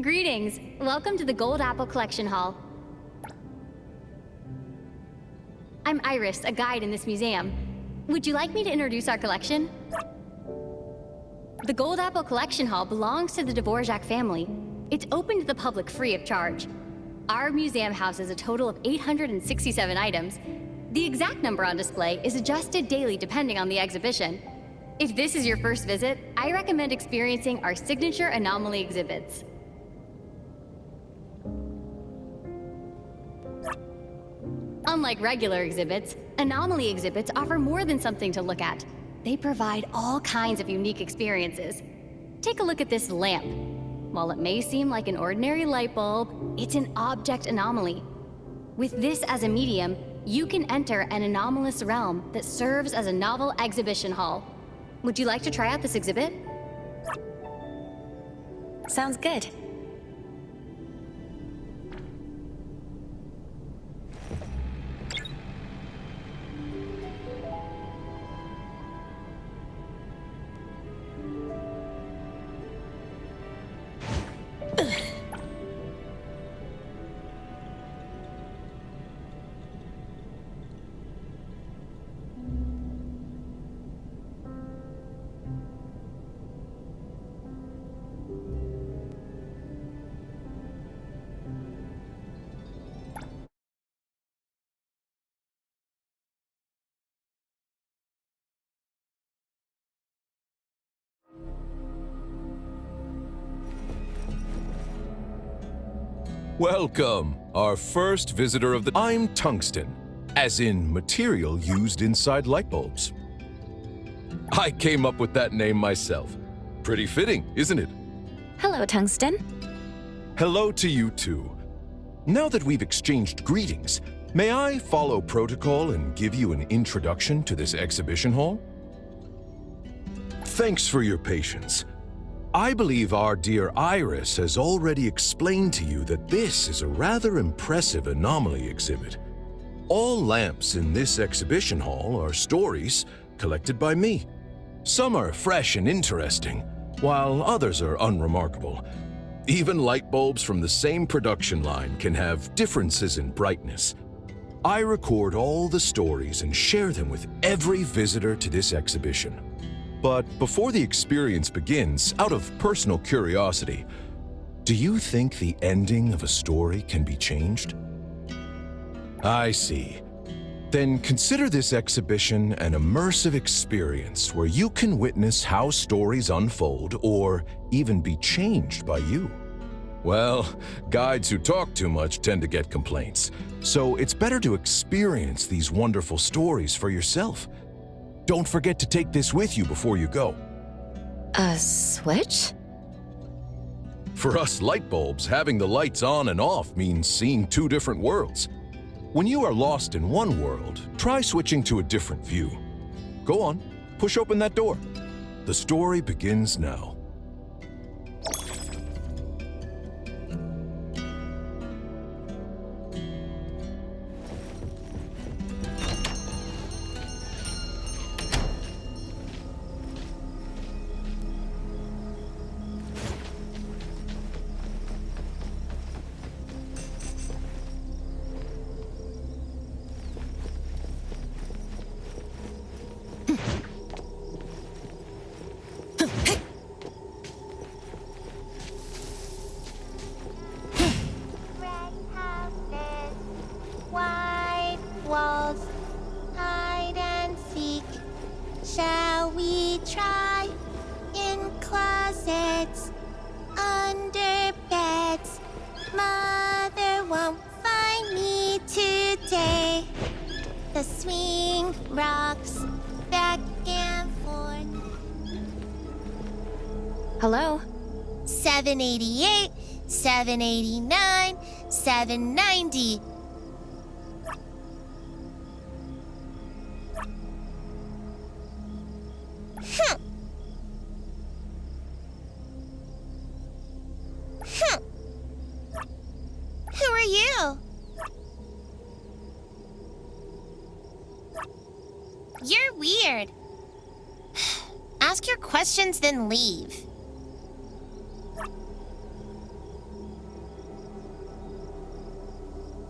Greetings! Welcome to the Gold Apple Collection Hall. I'm Iris, a guide in this museum. Would you like me to introduce our collection? The Gold Apple Collection Hall belongs to the Dvorak family. It's open to the public free of charge. Our museum houses a total of 867 items. The exact number on display is adjusted daily depending on the exhibition. If this is your first visit, I recommend experiencing our signature anomaly exhibits. Unlike regular exhibits, anomaly exhibits offer more than something to look at. They provide all kinds of unique experiences. Take a look at this lamp. While it may seem like an ordinary light bulb, it's an object anomaly. With this as a medium, you can enter an anomalous realm that serves as a novel exhibition hall. Would you like to try out this exhibit? Sounds good. Welcome, our first visitor of the... I'm tungsten, as in material used inside light bulbs. I came up with that name myself. Pretty fitting, isn't it? Hello, Tungsten. Hello to you too. Now that we've exchanged greetings, may I follow protocol and give you an introduction to this exhibition hall? Thanks for your patience. I believe our dear Iris has already explained to you that this is a rather impressive anomaly exhibit. All lamps in this exhibition hall are stories collected by me. Some are fresh and interesting, while others are unremarkable. Even light bulbs from the same production line can have differences in brightness. I record all the stories and share them with every visitor to this exhibition. But before the experience begins, out of personal curiosity, do you think the ending of a story can be changed? I see. Then consider this exhibition an immersive experience where you can witness how stories unfold or even be changed by you. Well, guides who talk too much tend to get complaints, so it's better to experience these wonderful stories for yourself. Don't forget to take this with you before you go. A switch? For us light bulbs, having the lights on and off means seeing two different worlds. When you are lost in one world, try switching to a different view. Go on, push open that door. The story begins now. Walls, hide and seek. Shall we try? In closets, under beds. Mother won't find me today. The swing rocks back and forth. Hello? 788, 789, 790. Who are you? You're weird. Ask your questions, then leave.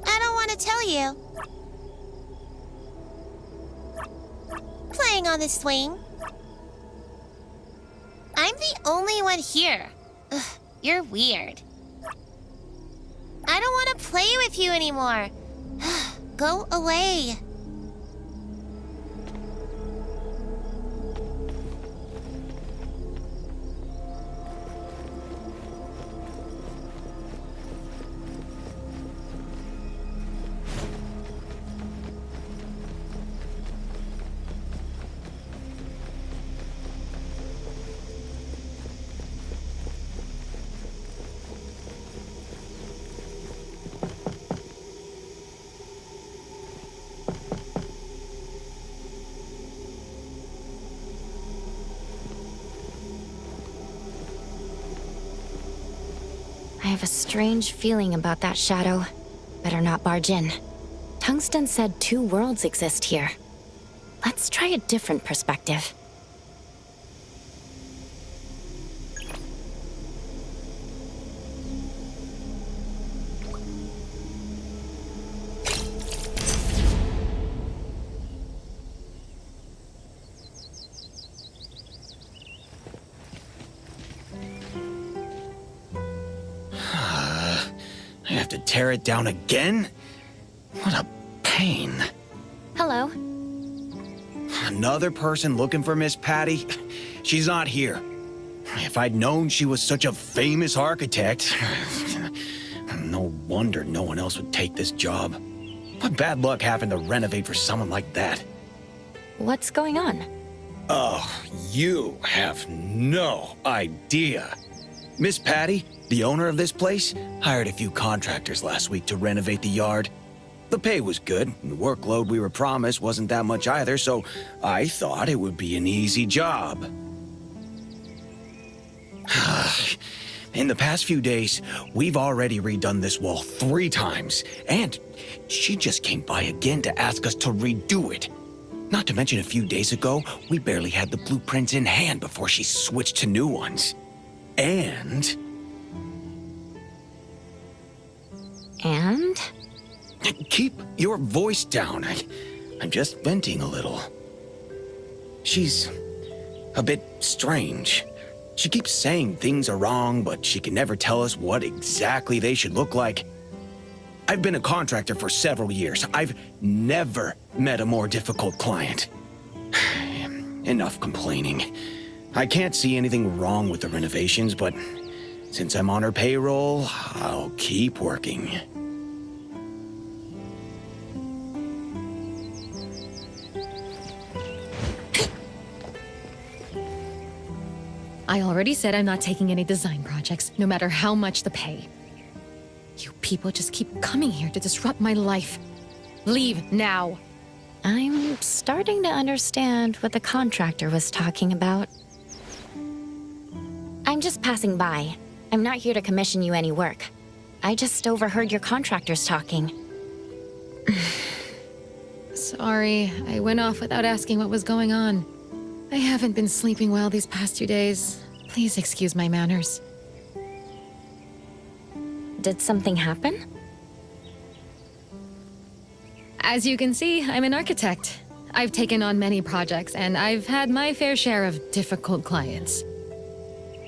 I don't want to tell you. Playing on the swing. I'm the only one here. Ugh, you're weird. I don't want to play with you anymore. Go away. I have a strange feeling about that shadow. Better not barge in. Tungsten said 2 worlds exist here. Let's try a different perspective. I have to tear it down again? What a pain. Hello. Another person looking for Miss Patty? She's not here. If I'd known she was such a famous architect, no wonder no one else would take this job. What bad luck having to renovate for someone like that. What's going on? Oh, you have no idea. Miss Patty, the owner of this place, hired a few contractors last week to renovate the yard. The pay was good, and the workload we were promised wasn't that much either, so I thought it would be an easy job. In the past few days, we've already redone this wall 3 times, and she just came by again to ask us to redo it. Not to mention a few days ago, we barely had the blueprints in hand before she switched to new ones. And... And? Keep your voice down. I'm just venting a little. She's a bit strange. She keeps saying things are wrong, but she can never tell us what exactly they should look like. I've been a contractor for several years. I've never met a more difficult client. Enough complaining. I can't see anything wrong with the renovations, but since I'm on her payroll, I'll keep working. I already said I'm not taking any design projects, no matter how much the pay. You people just keep coming here to disrupt my life. Leave now. I'm starting to understand what the contractor was talking about. I'm just passing by. I'm not here to commission you any work. I just overheard your contractors talking. Sorry, I went off without asking what was going on. I haven't been sleeping well these past 2 days. Please excuse my manners. Did something happen? As you can see, I'm an architect. I've taken on many projects, and I've had my fair share of difficult clients.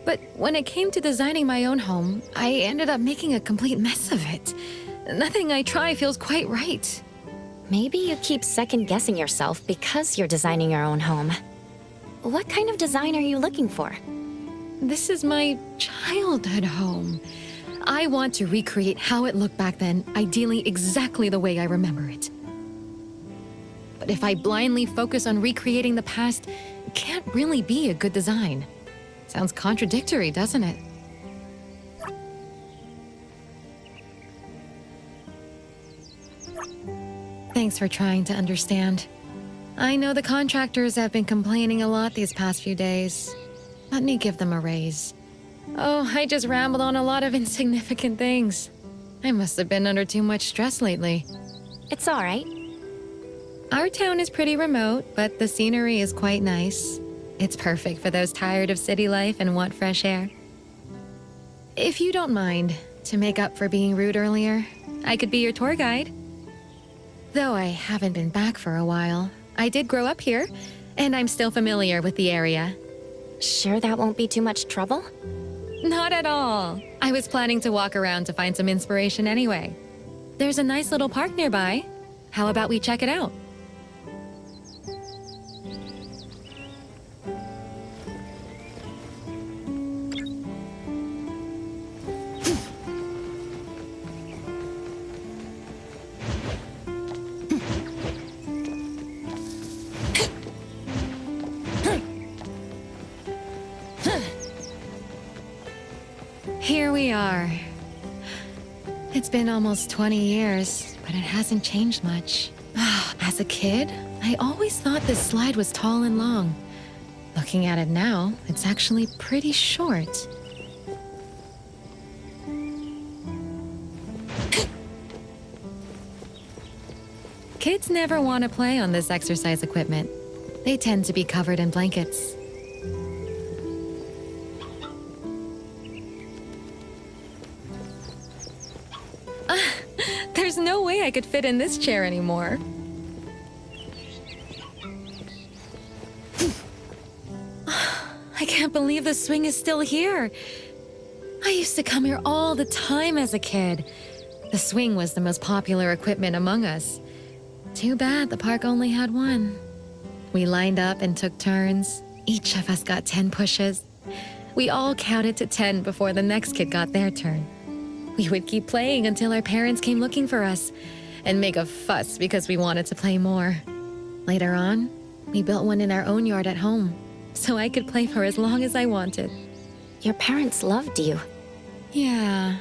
But when it came to designing my own home, I ended up making a complete mess of it. Nothing I try feels quite right. Maybe you keep second-guessing yourself because you're designing your own home. What kind of design are you looking for? This is my childhood home. I want to recreate how it looked back then, ideally exactly the way I remember it. But if I blindly focus on recreating the past, it can't really be a good design. Sounds contradictory, doesn't it? Thanks for trying to understand. I know the contractors have been complaining a lot these past few days. Let me give them a raise. Oh, I just rambled on a lot of insignificant things. I must have been under too much stress lately. It's all right. Our town is pretty remote, but the scenery is quite nice. It's perfect for those tired of city life and want fresh air. If you don't mind, to make up for being rude earlier, I could be your tour guide. Though I haven't been back for a while, I did grow up here, and I'm still familiar with the area. Sure that won't be too much trouble? Not at all. I was planning to walk around to find some inspiration anyway. There's a nice little park nearby. How about we check it out? Here we are. It's been almost 20 years, but it hasn't changed much. As a kid, I always thought this slide was tall and long. Looking at it now, it's actually pretty short. Kids never want to play on this exercise equipment. They tend to be covered in blankets. There's no way I could fit in this chair anymore. I can't believe the swing is still here. I used to come here all the time as a kid. The swing was the most popular equipment among us. Too bad the park only had one. We lined up and took turns. Each of us got 10 pushes. We all counted to 10 before the next kid got their turn. We would keep playing until our parents came looking for us and make a fuss because we wanted to play more. Later on, we built one in our own yard at home, so I could play for as long as I wanted. Your parents loved you. Yeah,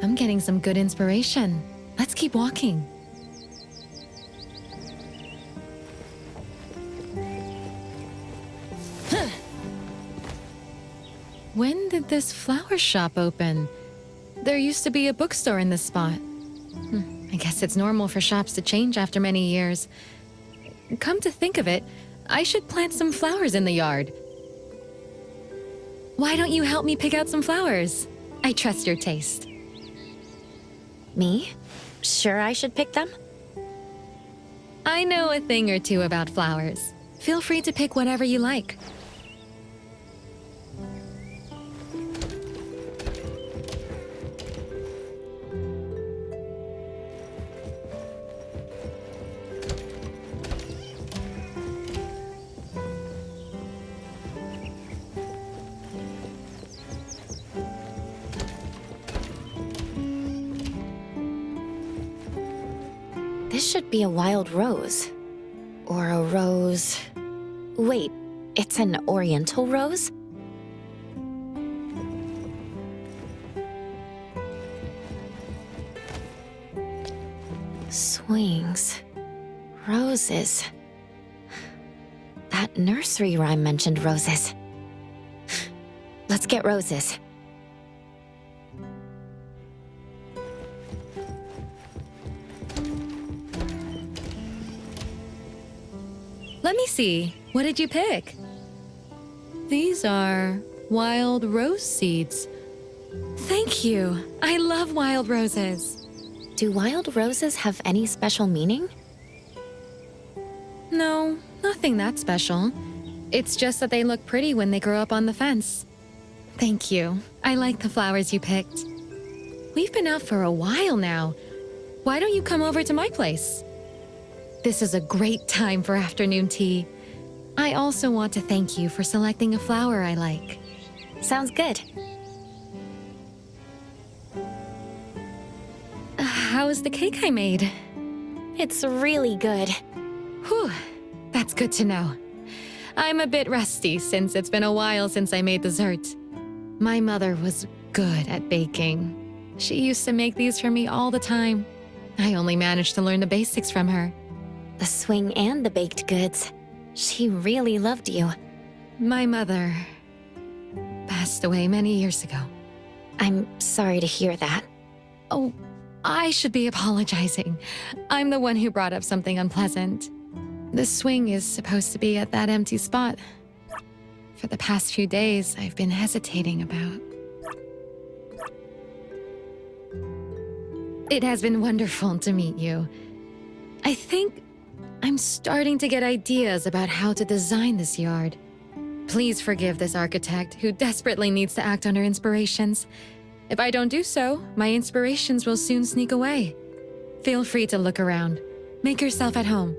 I'm getting some good inspiration. Let's keep walking. When did this flower shop open? There used to be a bookstore in this spot. I guess it's normal for shops to change after many years. Come to think of it, I should plant some flowers in the yard. Why don't you help me pick out some flowers? I trust your taste. Me? Sure I should pick them? I know a thing or two about flowers. Feel free to pick whatever you like. This should be a wild rose. Or a rose... Wait, it's an oriental rose? Swings. Roses. That nursery rhyme mentioned roses. Let's get roses. Let me see. What did you pick? These are wild rose seeds. Thank you. I love wild roses. Do wild roses have any special meaning? No, nothing that special. It's just that they look pretty when they grow up on the fence. Thank you. I like the flowers you picked. We've been out for a while now. Why don't you come over to my place? This is a great time for afternoon tea. I also want to thank you for selecting a flower I like. Sounds good. How's the cake I made? It's really good. Whew, that's good to know. I'm a bit rusty since it's been a while since I made dessert. My mother was good at baking. She used to make these for me all the time. I only managed to learn the basics from her. The swing and the baked goods. She really loved you. My mother passed away many years ago. I'm sorry to hear that. Oh, I should be apologizing. I'm the one who brought up something unpleasant. This swing is supposed to be at that empty spot. For the past few days, I've been hesitating about. It has been wonderful to meet you. I think I'm starting to get ideas about how to design this yard. Please forgive this architect who desperately needs to act on her inspirations. If I don't do so, my inspirations will soon sneak away. Feel free to look around. Make yourself at home.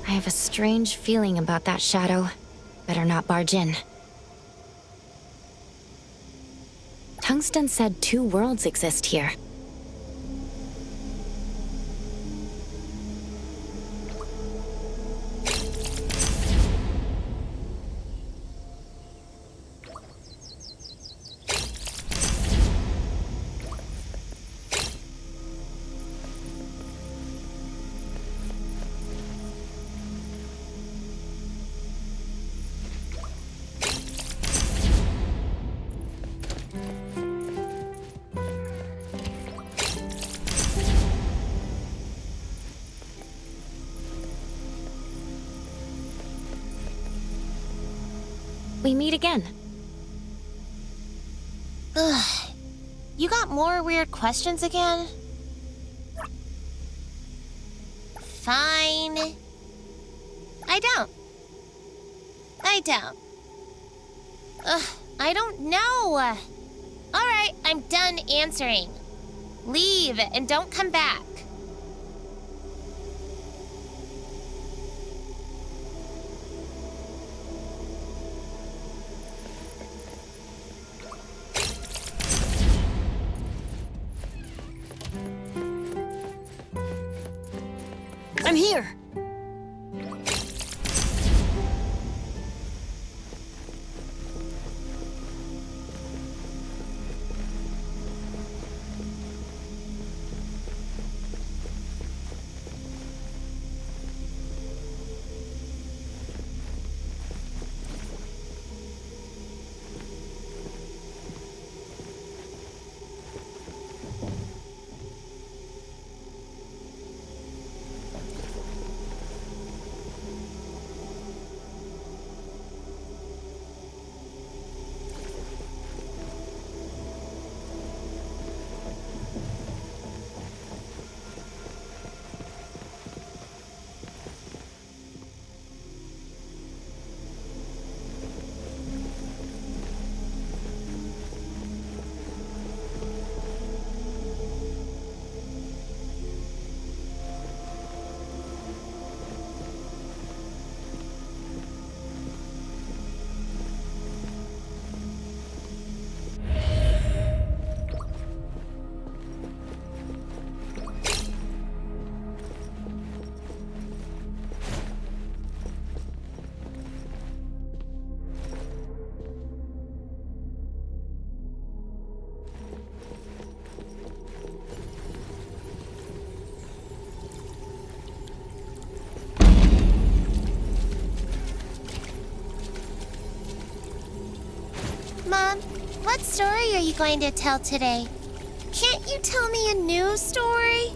I have a strange feeling about that shadow. Better not barge in. Tungsten said 2 worlds exist here. We meet again. Ugh. You got more weird questions again? Fine. I don't. Ugh, I don't know. Alright, I'm done answering. Leave and don't come back. I'm here! Mom, what story are you going to tell today? Can't you tell me a new story?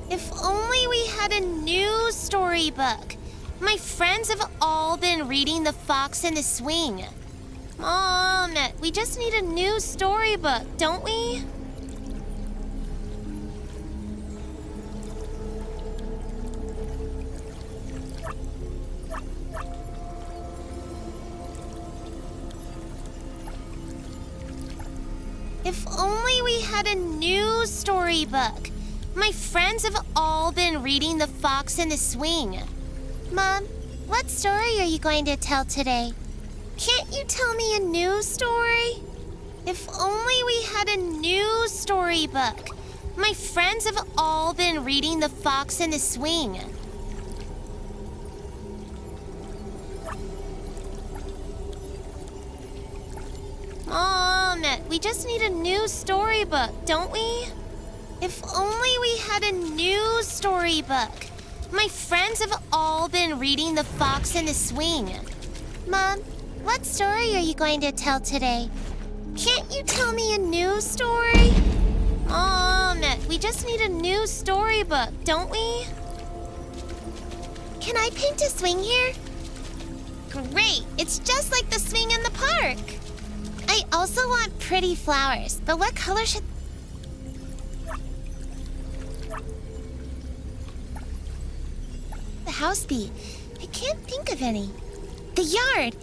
If only we had a new storybook. My friends have all been reading The Fox and the Swing. Mom, we just need a new storybook, don't we? If only we had a new storybook. My friends have all been reading The Fox and the Swing. Mom, what story are you going to tell today? Can't you tell me a new story? If only we had a new storybook. My friends have all been reading The Fox and the Swing. Mom, we just need a new storybook, don't we? If only we had a new storybook. My friends have all been reading The Fox and the Swing. Mom, what story are you going to tell today? Can't you tell me a new story? Mom, we just need a new storybook, don't we? Can I paint a swing here? Great, it's just like the swing in the park. I also want pretty flowers, but what color should... the house be? I can't think of any. The yard.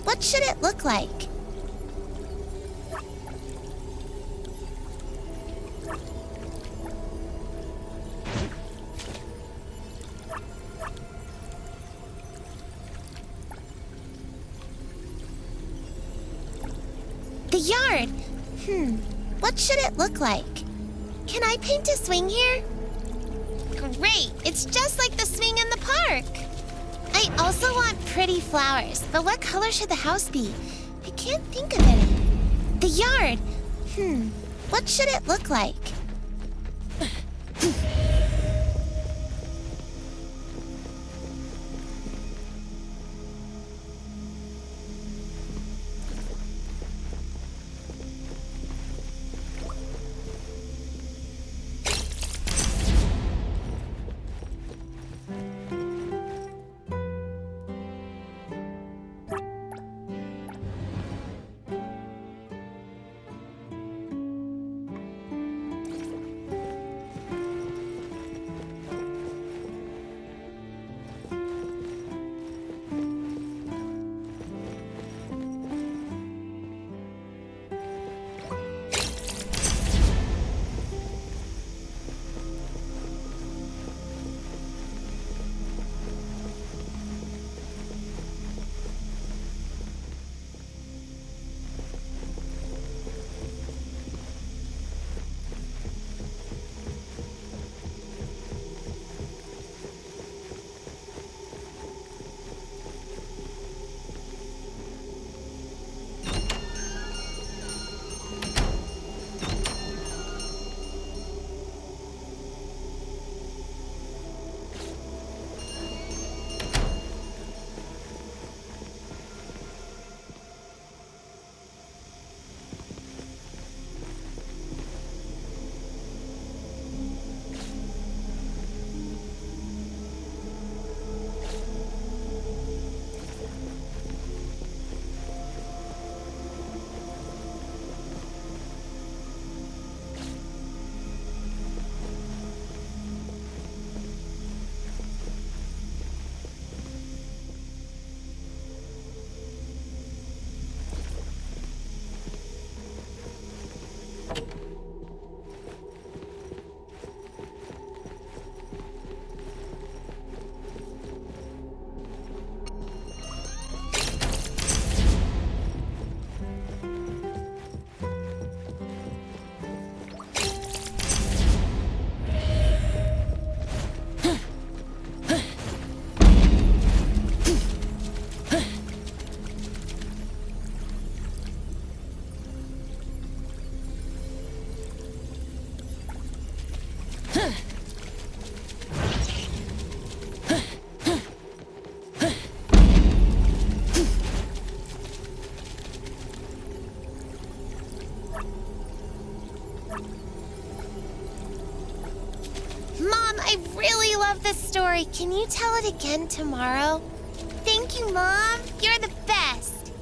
What should it look like? The yard. What should it look like? Can I paint a swing here? Great, it's just like the swing in the park. I also want pretty flowers, but what color should the house be? I can't think of any. The yard. What should it look like? I really love this story. Can you tell it again tomorrow? Thank you, Mom. You're the best.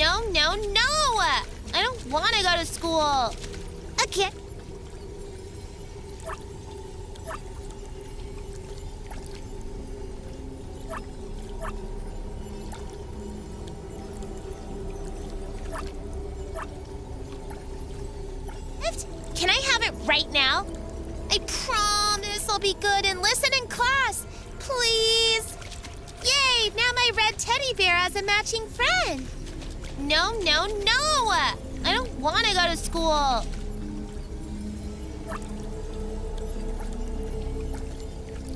No! I don't want to go to school. Okay. Can I have it right now? I promise I'll be good and listen in class. Please. Yay! Now my red teddy bear has a matching friend. No! I don't want to go to school.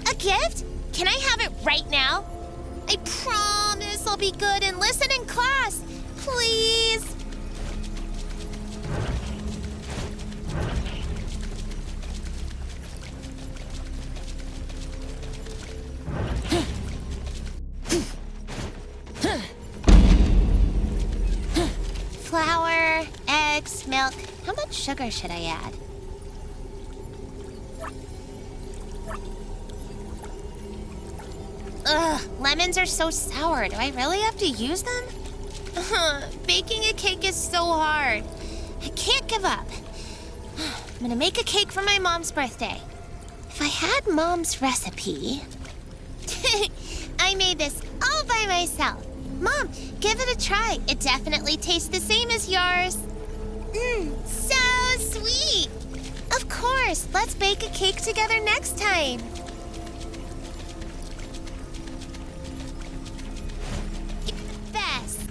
A gift? Can I have it right now? I promise I'll be good and listen in class. Please. Flour, eggs, milk. How much sugar should I add? Ugh, lemons are so sour. Do I really have to use them? Baking a cake is so hard. I can't give up. I'm gonna make a cake for my mom's birthday. If I had Mom's recipe... I made this all by myself. Mom, give it a try. It definitely tastes the same as yours. So sweet. Of course, let's bake a cake together next time. Best.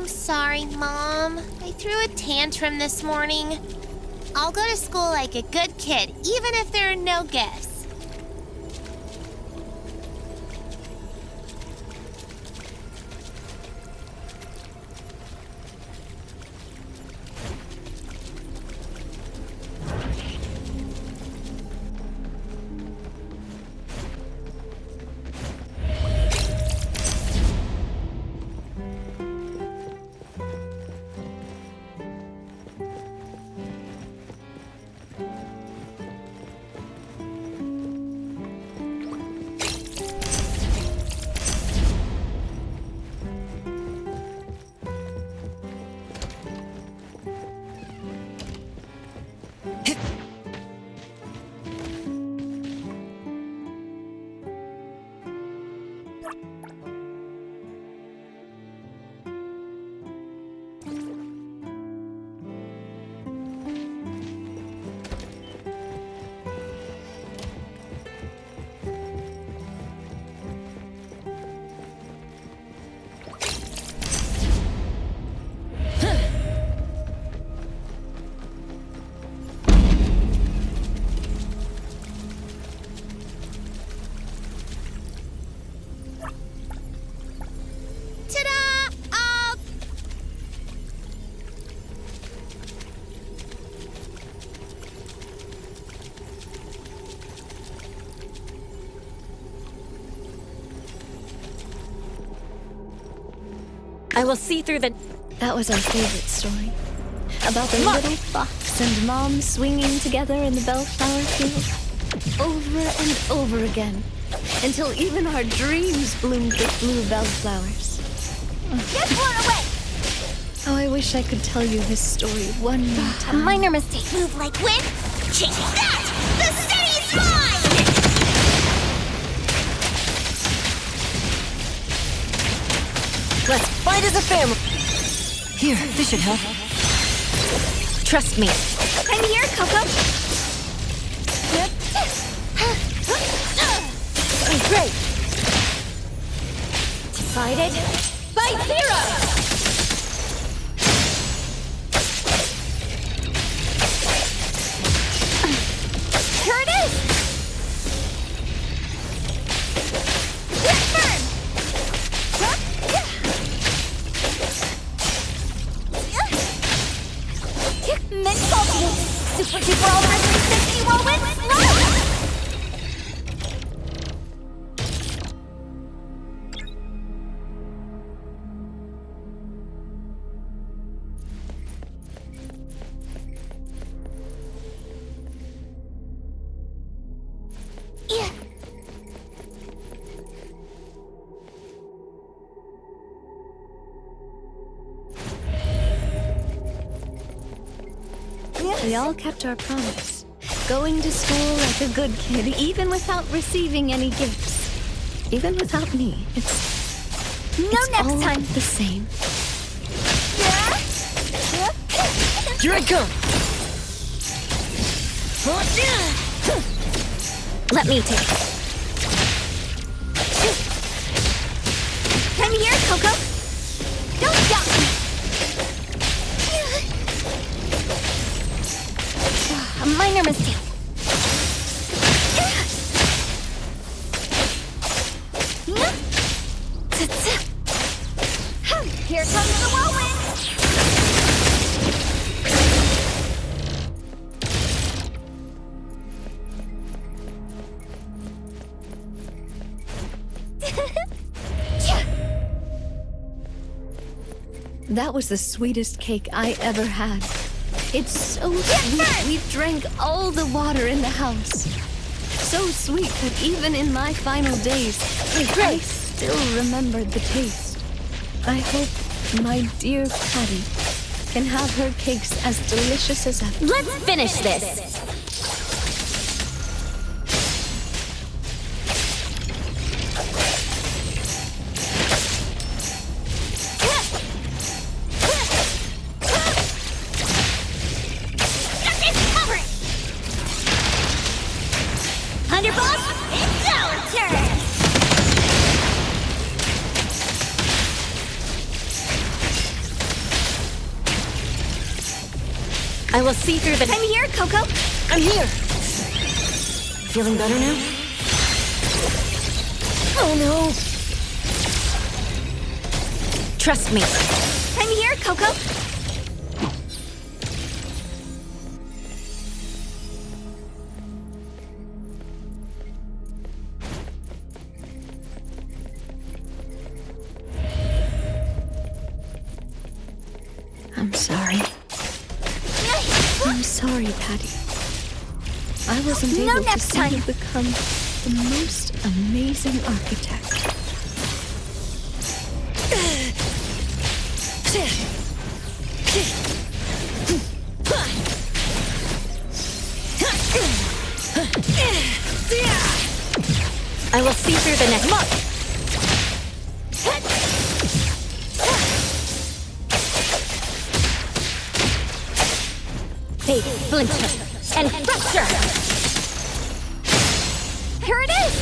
Sorry, Mom. I threw a tantrum this morning. I'll go to school like a good kid, even if there are no gifts. I will see through the... That was our favorite story. About the little fox and mom swinging together in the bellflower field. Over and over again. Until even our dreams bloomed with blue bellflowers. Get blown away! Oh, I wish I could tell you this story one more A time. minor mistake. Move like wind. Change that! The city's mine! Let's fight as a family. Here, this should help. Trust me. I'm here, Coco. Great. Decided. Fight zero! Here it is! Burn! Mint salty! Super duper ultra 360 whirlwind slow! Yeah. We all kept our promise. Going to school like a good kid, even without receiving any gifts. Even without me. It's Next all time. the same. Here I come. Let me take it. I'm here, Coco. Don't stop me. A minor mistake. Here comes the whirlwind. That was the sweetest cake I ever had. It's so sweet, we drank all the water in the house. So sweet that even in my final days, I still remembered the taste. I hope my dear Patty can have her cakes as delicious as ever. Let's finish this. Underboss, it's our turn! I will see through the... I'm here, Coco. I'm here. Feeling better now? Oh no. Trust me. I'm here, Coco. I'm sorry. I'm sorry, Patty. I wasn't No, able to next see you become the most amazing architect. I will see through the next month. Fade, splinter, and fracture! Here it is!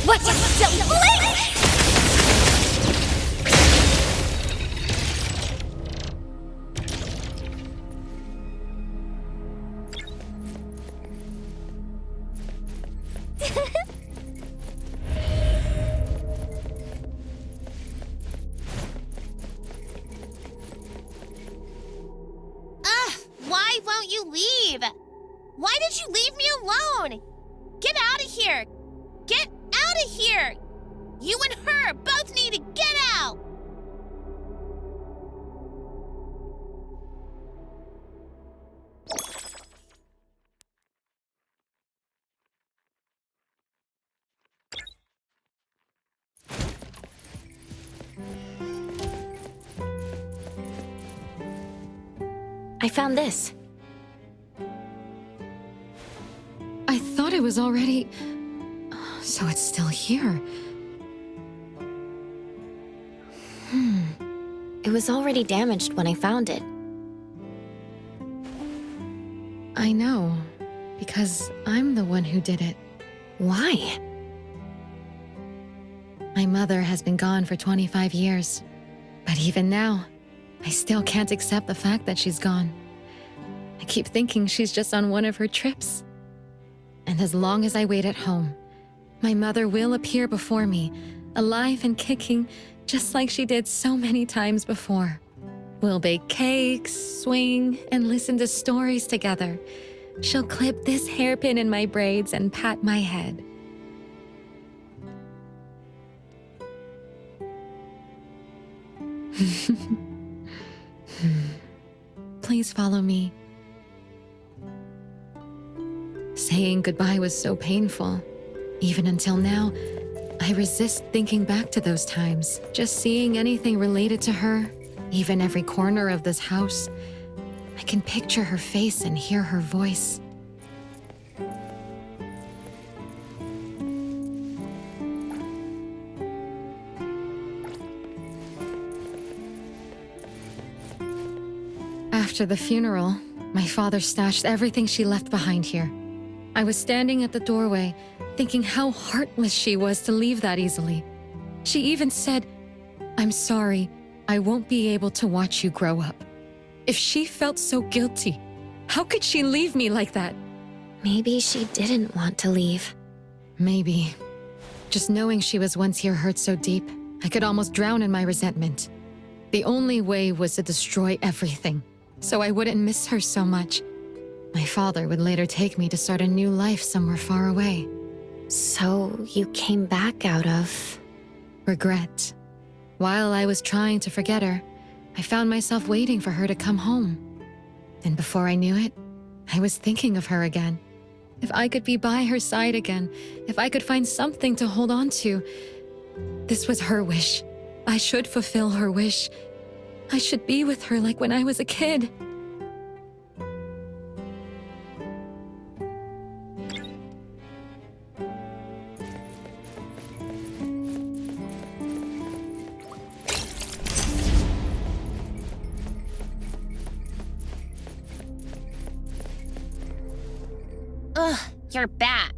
What? Don't blink! Why won't you leave? Why did you leave me alone? Get out of here! Get out of here! You and her both need to get out! I found this. I thought it was already... So it's still here. It was already damaged when I found it. I know, because I'm the one who did it. Why? My mother has been gone for 25 years. But even now, I still can't accept the fact that she's gone. I keep thinking she's just on one of her trips. And as long as I wait at home, my mother will appear before me, alive and kicking, just like she did so many times before. We'll bake cakes, swing, and listen to stories together. She'll clip this hairpin in my braids and pat my head. Please follow me. Saying goodbye was so painful. Even until now, I resist thinking back to those times. Just seeing anything related to her, even every corner of this house, I can picture her face and hear her voice. After the funeral, my father stashed everything she left behind here. I was standing at the doorway, thinking how heartless she was to leave that easily. She even said, "I'm sorry, I won't be able to watch you grow up." If she felt so guilty, how could she leave me like that? Maybe she didn't want to leave. Maybe. Just knowing she was once here hurt so deep, I could almost drown in my resentment. The only way was to destroy everything, so I wouldn't miss her so much. My father would later take me to start a new life somewhere far away. So you came back out of... Regret. While I was trying to forget her, I found myself waiting for her to come home. And before I knew it, I was thinking of her again. If I could be by her side again, if I could find something to hold on to. This was her wish. I should fulfill her wish. I should be with her like when I was a kid. Ugh, you're back.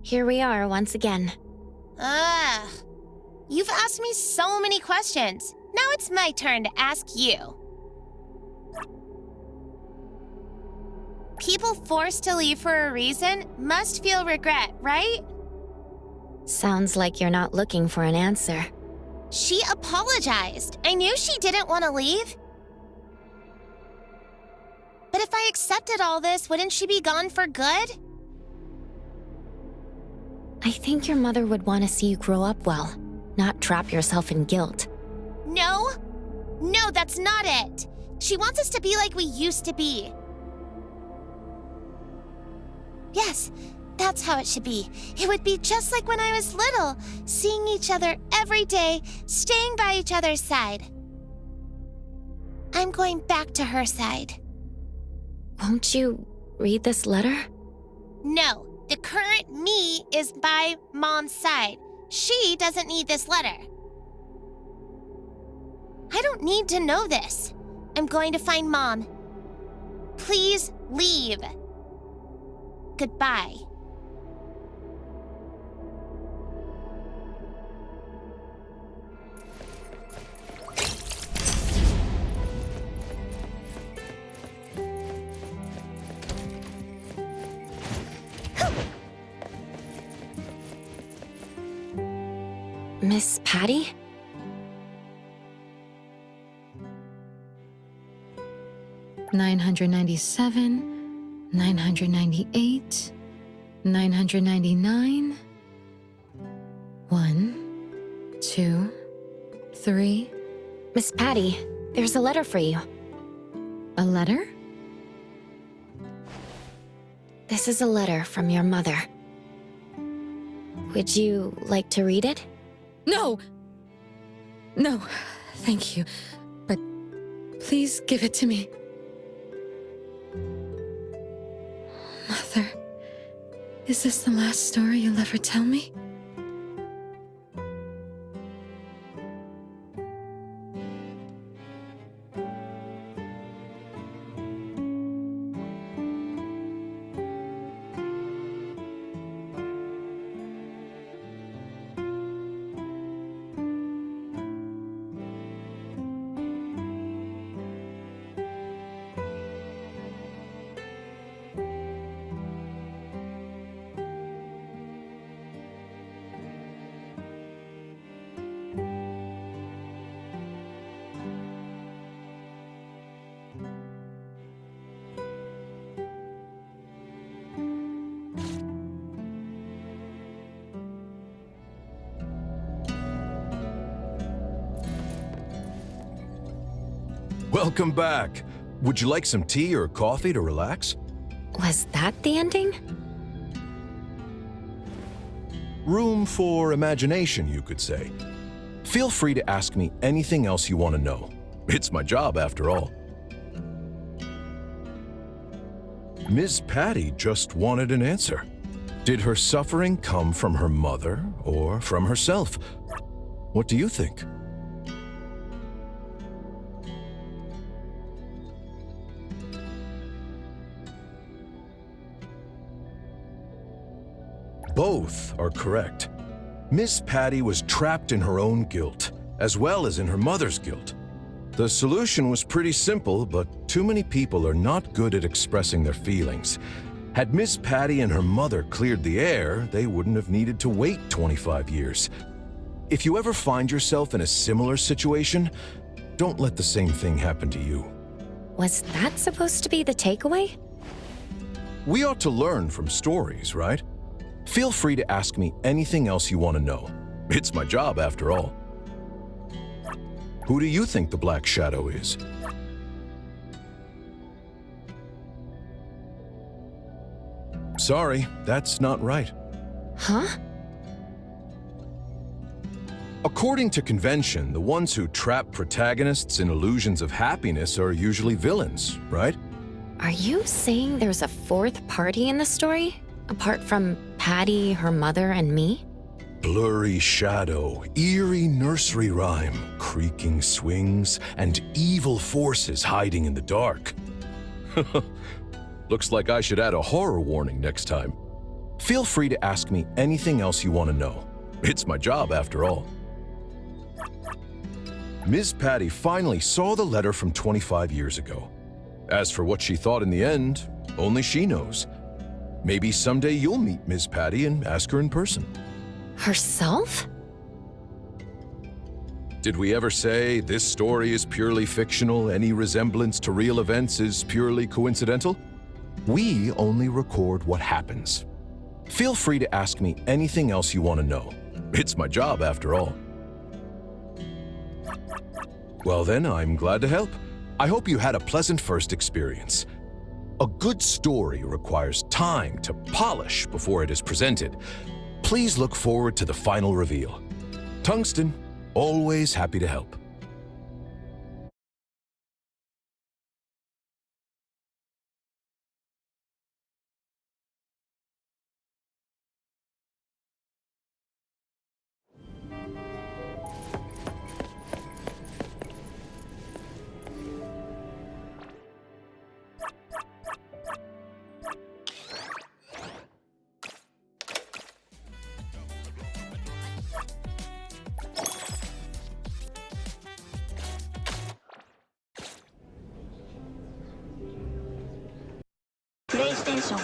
Here we are once again. Ugh. You've asked me so many questions. Now it's my turn to ask you. People forced to leave for a reason must feel regret, right? Sounds like you're not looking for an answer. She apologized. I knew she didn't want to leave. But if I accepted all this, wouldn't she be gone for good? I think your mother would want to see you grow up well, not trap yourself in guilt. No. No, that's not it. She wants us to be like we used to be. Yes, that's how it should be. It would be just like when I was little, seeing each other every day, staying by each other's side. I'm going back to her side. Won't you read this letter? No, the current me is by Mom's side. She doesn't need this letter. I don't need to know this. I'm going to find Mom. Please leave. Goodbye. Miss Patty? $997, $998, $999. 1, 2, 3. Miss Patty, there's a letter for you. A letter? This is a letter from your mother. Would you like to read it? No! No, thank you. But please give it to me. Is this the last story you'll ever tell me? Welcome back. Would you like some tea or coffee to relax? Was that the ending? Room for imagination, you could say. Feel free to ask me anything else you want to know. It's my job, after all. Ms. Patty just wanted an answer. Did her suffering come from her mother or from herself? What do you think? Both are correct. Miss Patty was trapped in her own guilt, as well as in her mother's guilt. The solution was pretty simple, but too many people are not good at expressing their feelings. Had Miss Patty and her mother cleared the air, they wouldn't have needed to wait 25 years. If you ever find yourself in a similar situation, don't let the same thing happen to you. Was that supposed to be the takeaway? We ought to learn from stories, right? Feel free to ask me anything else you want to know. It's my job, after all. Who do you think the Black Shadow is? Sorry, that's not right. Huh? According to convention, the ones who trap protagonists in illusions of happiness are usually villains, right? Are you saying there's a fourth party in the story? Apart from Patty, her mother, and me? Blurry shadow, eerie nursery rhyme, creaking swings, and evil forces hiding in the dark. Looks like I should add a horror warning next time. Feel free to ask me anything else you want to know. It's my job, after all. Ms. Patty finally saw the letter from 25 years ago. As for what she thought in the end, only she knows. Maybe someday you'll meet Ms. Patty and ask her in person. Herself? Did we ever say this story is purely fictional, any resemblance to real events is purely coincidental? We only record what happens. Feel free to ask me anything else you want to know. It's my job, after all. Well then, I'm glad to help. I hope you had a pleasant first experience. A good story requires time to polish before it is presented. Please look forward to the final reveal. Tungsten, always happy to help. PlayStation